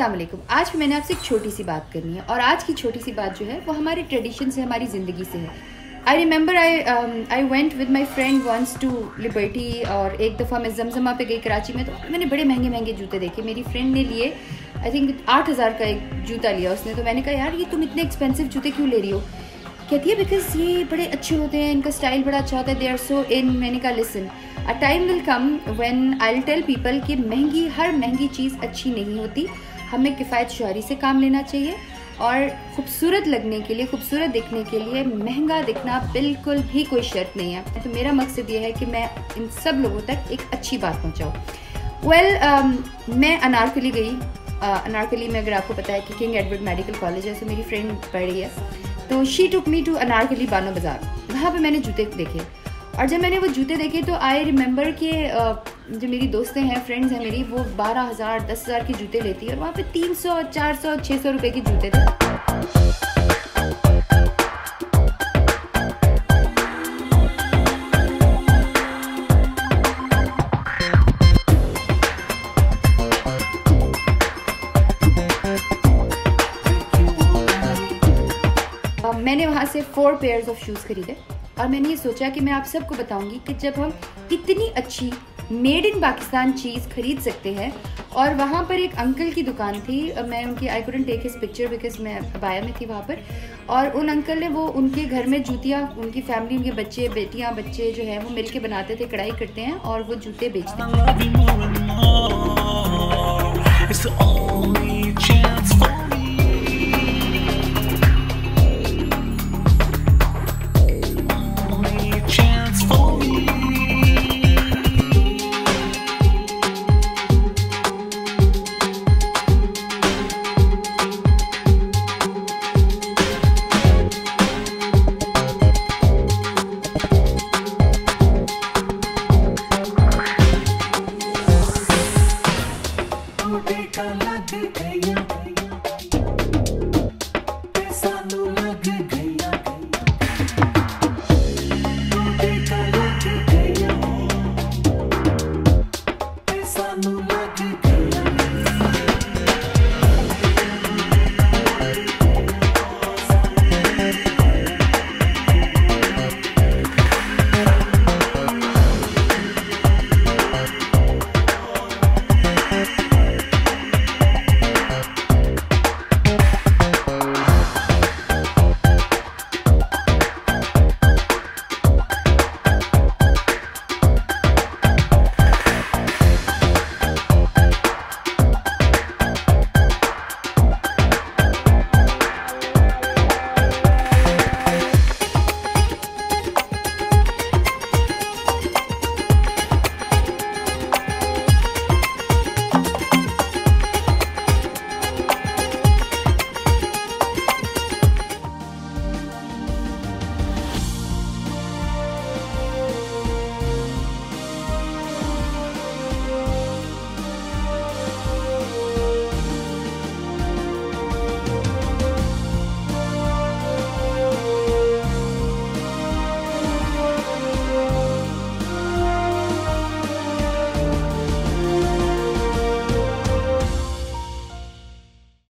अस्सलाम वालेकुम। आज मैंने आपसे एक छोटी सी बात करनी है और आज की छोटी सी बात जो है वो हमारे ट्रेडिशन से, हमारी ज़िंदगी से है। I remember I went with my friend once to Liberty और एक दफ़ा मैं जमजमा पे गई कराची में, तो मैंने बड़े महंगे महंगे जूते देखे। मेरी फ्रेंड ने लिए आई थिंक 8,000 का एक जूता लिया उसने। तो मैंने कहा यार ये तुम इतने एक्सपेंसिव जूते क्यों ले रही हो? कहती है बिकॉज ये बड़े अच्छे होते हैं, इनका स्टाइल बड़ा अच्छा होता है, दे आर सो इन। मैंने कहा listen, a time will come when I will tell people कि हर महंगी चीज़ अच्छी नहीं होती। हमें किफ़ायत शुआरी से काम लेना चाहिए और खूबसूरत लगने के लिए, खूबसूरत दिखने के लिए महंगा दिखना बिल्कुल भी कोई शर्त नहीं है। तो मेरा मकसद ये है कि मैं इन सब लोगों तक एक अच्छी बात पहुँचाऊँ। मैं अनारकली गई। अनारकली में अगर आपको पता है कि किंग एडवर्ड मेडिकल कॉलेज है, तो मेरी फ्रेंड पढ़ रही है, तो she took me to Anarkali Bano Bazaar. वहाँ पे मैंने जूते देखे और जब मैंने वो जूते देखे तो आई रिमेंबर कि जो मेरी दोस्तें हैं, फ्रेंड्स हैं मेरी, वो 12,000 10,000 के जूते लेती है और वहाँ पे 300 400 600 रुपये के जूते थे। मैंने वहाँ से 4 पेयर्स ऑफ शूज़ खरीदे और मैंने ये सोचा कि मैं आप सबको बताऊंगी कि जब हम इतनी अच्छी मेड इन पाकिस्तान चीज़ खरीद सकते हैं। और वहाँ पर एक अंकल की दुकान थी, मैं उनकी I couldn't take his picture because मैं अबाया में थी वहाँ पर, और उन अंकल ने वो उनके घर में जूतियाँ, उनकी फैमिली, उनके बच्चे बेटियाँ बच्चे जो हैं वो मिल के बनाते थे, कढ़ाई करते हैं और वो जूते बेचते हैं।